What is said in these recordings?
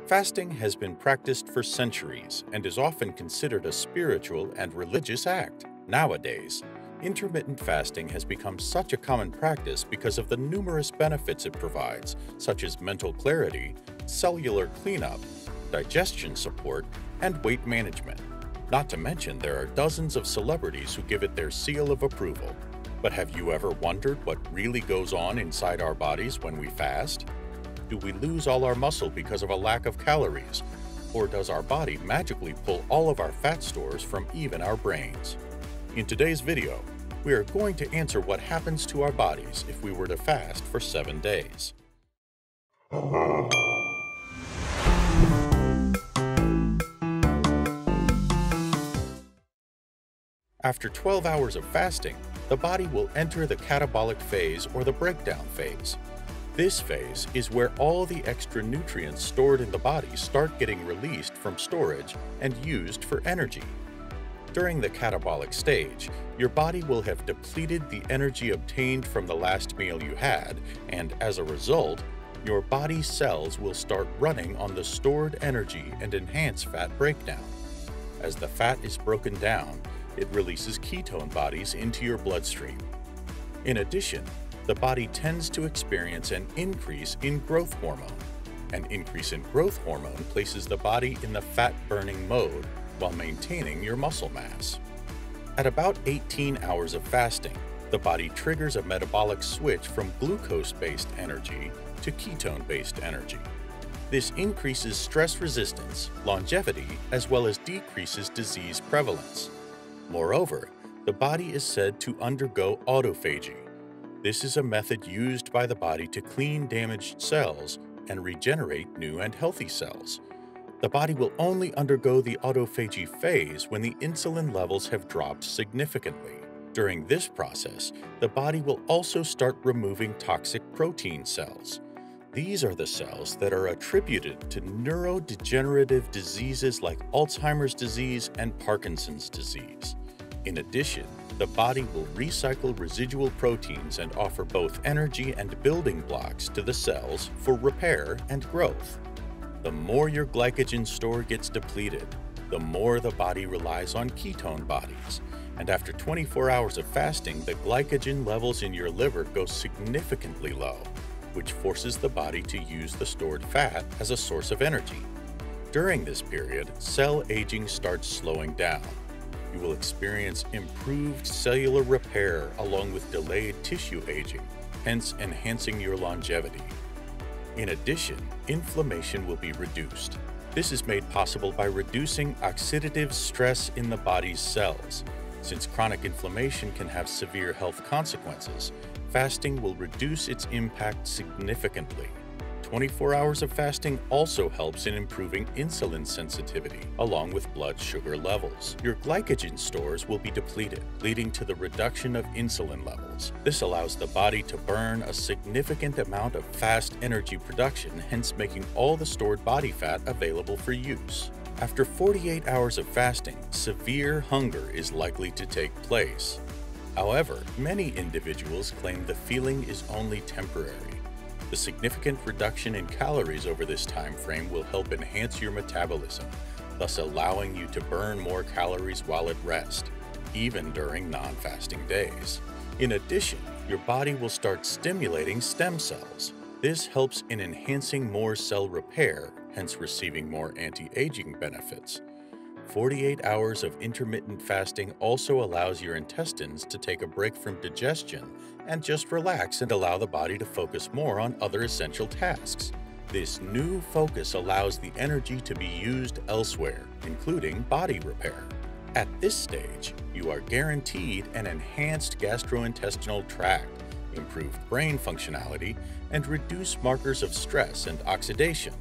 Fasting has been practiced for centuries and is often considered a spiritual and religious act. Nowadays, intermittent fasting has become such a common practice because of the numerous benefits it provides, such as mental clarity, cellular cleanup, digestion support, and weight management. Not to mention, there are dozens of celebrities who give it their seal of approval. But have you ever wondered what really goes on inside our bodies when we fast? Do we lose all our muscle because of a lack of calories? Or does our body magically pull all of our fat stores from even our brains? In today's video, we are going to answer what happens to our bodies if we were to fast for 7 days. After 12 hours of fasting, the body will enter the catabolic phase or the breakdown phase. This phase is where all the extra nutrients stored in the body start getting released from storage and used for energy. During the catabolic stage, your body will have depleted the energy obtained from the last meal you had, and as a result, your body's cells will start running on the stored energy and enhance fat breakdown. As the fat is broken down, it releases ketone bodies into your bloodstream. In addition, the body tends to experience an increase in growth hormone. An increase in growth hormone places the body in the fat-burning mode while maintaining your muscle mass. At about 18 hours of fasting, the body triggers a metabolic switch from glucose-based energy to ketone-based energy. This increases stress resistance, longevity, as well as decreases disease prevalence. Moreover, the body is said to undergo autophagy. This is a method used by the body to clean damaged cells and regenerate new and healthy cells. The body will only undergo the autophagy phase when the insulin levels have dropped significantly. During this process, the body will also start removing toxic protein cells. These are the cells that are attributed to neurodegenerative diseases like Alzheimer's disease and Parkinson's disease. In addition, the body will recycle residual proteins and offer both energy and building blocks to the cells for repair and growth. The more your glycogen store gets depleted, the more the body relies on ketone bodies. And after 24 hours of fasting, the glycogen levels in your liver go significantly low, which forces the body to use the stored fat as a source of energy. During this period, cell aging starts slowing down. You will experience improved cellular repair along with delayed tissue aging, hence enhancing your longevity. In addition, inflammation will be reduced. This is made possible by reducing oxidative stress in the body's cells. Since chronic inflammation can have severe health consequences, fasting will reduce its impact significantly. 24 hours of fasting also helps in improving insulin sensitivity, along with blood sugar levels. Your glycogen stores will be depleted, leading to the reduction of insulin levels. This allows the body to burn a significant amount of fast energy production, hence making all the stored body fat available for use. After 48 hours of fasting, severe hunger is likely to take place. However, many individuals claim the feeling is only temporary. The significant reduction in calories over this time frame will help enhance your metabolism, thus allowing you to burn more calories while at rest, even during non-fasting days. In addition, your body will start stimulating stem cells. This helps in enhancing more cell repair, hence receiving more anti-aging benefits. 48 hours of intermittent fasting also allows your intestines to take a break from digestion and just relax and allow the body to focus more on other essential tasks. This new focus allows the energy to be used elsewhere, including body repair. At this stage, you are guaranteed an enhanced gastrointestinal tract, improved brain functionality, and reduced markers of stress and oxidation.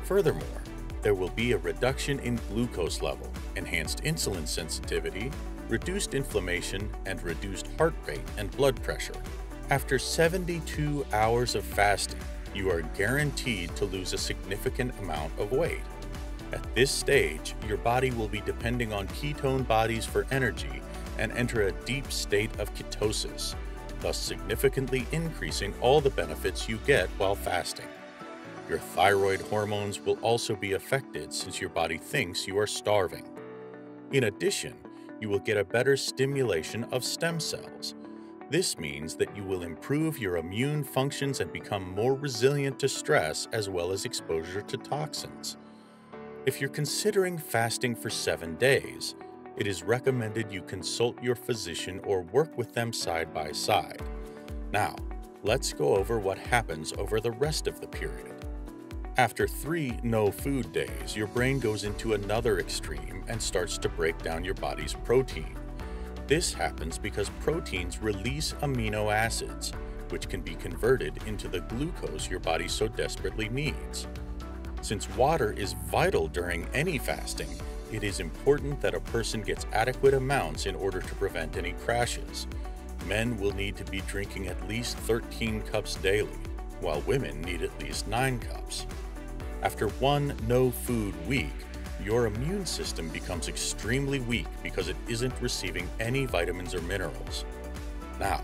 Furthermore, there will be a reduction in glucose level, enhanced insulin sensitivity, reduced inflammation, and reduced heart rate and blood pressure. After 72 hours of fasting, you are guaranteed to lose a significant amount of weight. At this stage, your body will be depending on ketone bodies for energy and enter a deep state of ketosis, thus significantly increasing all the benefits you get while fasting. Your thyroid hormones will also be affected since your body thinks you are starving. In addition, you will get a better stimulation of stem cells. This means that you will improve your immune functions and become more resilient to stress as well as exposure to toxins. If you're considering fasting for 7 days, it is recommended you consult your physician or work with them side by side. Now, let's go over what happens over the rest of the period. After 3 no-food days, your brain goes into another extreme and starts to break down your body's protein. This happens because proteins release amino acids, which can be converted into the glucose your body so desperately needs. Since water is vital during any fasting, it is important that a person gets adequate amounts in order to prevent any crashes. Men will need to be drinking at least 13 cups daily, while women need at least 9 cups. After 1 no-food week, your immune system becomes extremely weak because it isn't receiving any vitamins or minerals. Now,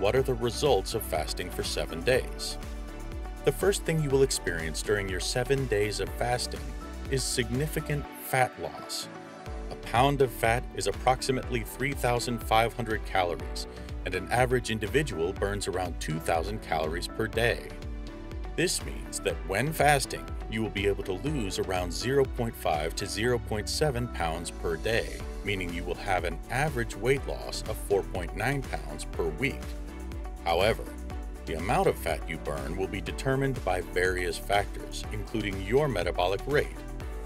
what are the results of fasting for 7 days? The first thing you will experience during your 7 days of fasting is significant fat loss. A pound of fat is approximately 3,500 calories, and an average individual burns around 2,000 calories per day. This means that when fasting, you will be able to lose around 0.5 to 0.7 pounds per day, meaning you will have an average weight loss of 4.9 pounds per week. However, the amount of fat you burn will be determined by various factors, including your metabolic rate,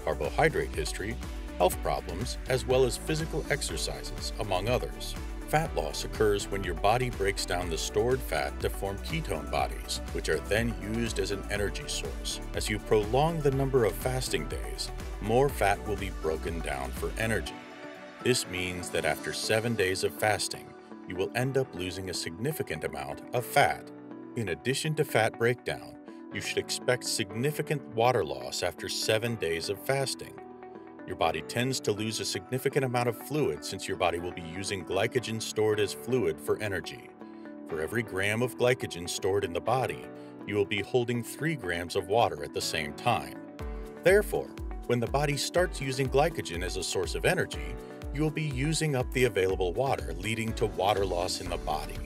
carbohydrate history, health problems, as well as physical exercises, among others. Fat loss occurs when your body breaks down the stored fat to form ketone bodies, which are then used as an energy source. As you prolong the number of fasting days, more fat will be broken down for energy. This means that after 7 days of fasting, you will end up losing a significant amount of fat. In addition to fat breakdown, you should expect significant water loss after 7 days of fasting. Your body tends to lose a significant amount of fluid since your body will be using glycogen stored as fluid for energy. For every gram of glycogen stored in the body, you will be holding 3 grams of water at the same time. Therefore, when the body starts using glycogen as a source of energy, you will be using up the available water, leading to water loss in the body.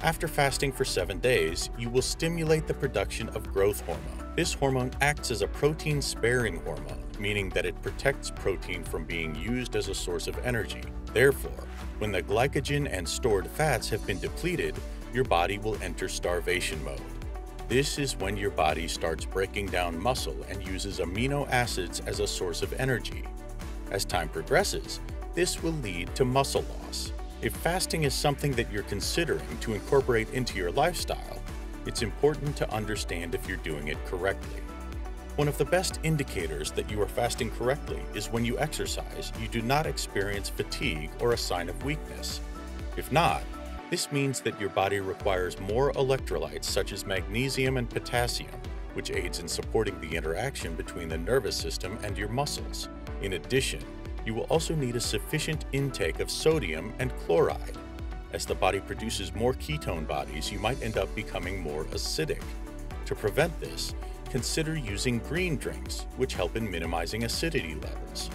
After fasting for 7 days, you will stimulate the production of growth hormone. This hormone acts as a protein-sparing hormone, meaning that it protects protein from being used as a source of energy. Therefore, when the glycogen and stored fats have been depleted, your body will enter starvation mode. This is when your body starts breaking down muscle and uses amino acids as a source of energy. As time progresses, this will lead to muscle loss. If fasting is something that you're considering to incorporate into your lifestyle, it's important to understand if you're doing it correctly. One of the best indicators that you are fasting correctly is when you exercise, you do not experience fatigue or a sign of weakness. If not, this means that your body requires more electrolytes such as magnesium and potassium, which aids in supporting the interaction between the nervous system and your muscles. In addition, you will also need a sufficient intake of sodium and chloride. As the body produces more ketone bodies, you might end up becoming more acidic. To prevent this, consider using green drinks, which help in minimizing acidity levels.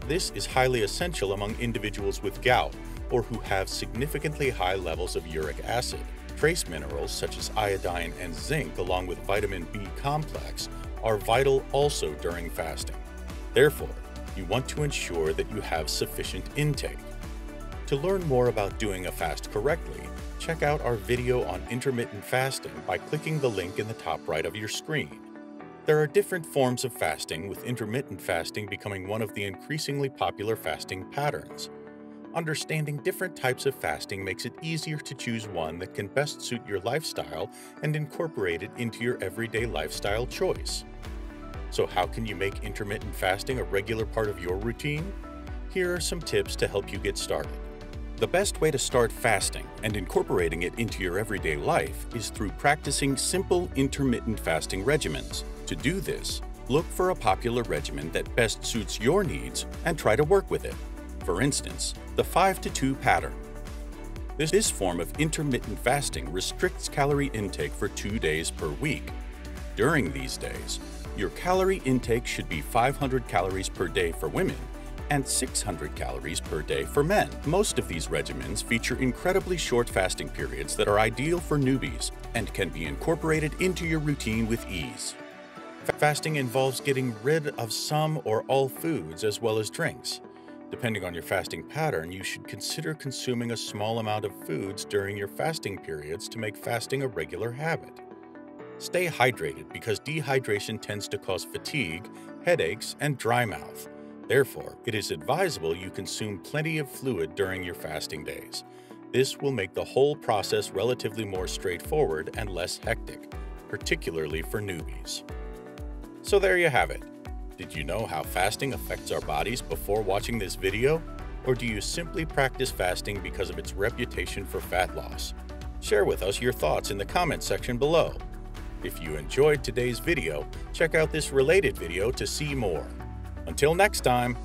This is highly essential among individuals with gout or who have significantly high levels of uric acid. Trace minerals such as iodine and zinc, along with vitamin B complex, are vital also during fasting. Therefore, you want to ensure that you have sufficient intake. To learn more about doing a fast correctly, check out our video on intermittent fasting by clicking the link in the top right of your screen. There are different forms of fasting, with intermittent fasting becoming one of the increasingly popular fasting patterns. Understanding different types of fasting makes it easier to choose one that can best suit your lifestyle and incorporate it into your everyday lifestyle choice. So how can you make intermittent fasting a regular part of your routine? Here are some tips to help you get started. The best way to start fasting and incorporating it into your everyday life is through practicing simple intermittent fasting regimens. To do this, look for a popular regimen that best suits your needs and try to work with it. For instance, the 5-to-2 pattern. This form of intermittent fasting restricts calorie intake for 2 days per week. During these days, your calorie intake should be 500 calories per day for women and 600 calories per day for men. Most of these regimens feature incredibly short fasting periods that are ideal for newbies and can be incorporated into your routine with ease. Fasting involves getting rid of some or all foods as well as drinks. Depending on your fasting pattern, you should consider consuming a small amount of foods during your fasting periods to make fasting a regular habit. Stay hydrated because dehydration tends to cause fatigue, headaches, and dry mouth. Therefore, it is advisable you consume plenty of fluid during your fasting days. This will make the whole process relatively more straightforward and less hectic, particularly for newbies. So there you have it. Did you know how fasting affects our bodies before watching this video? Or do you simply practice fasting because of its reputation for fat loss? Share with us your thoughts in the comment section below. If you enjoyed today's video, check out this related video to see more. Until next time!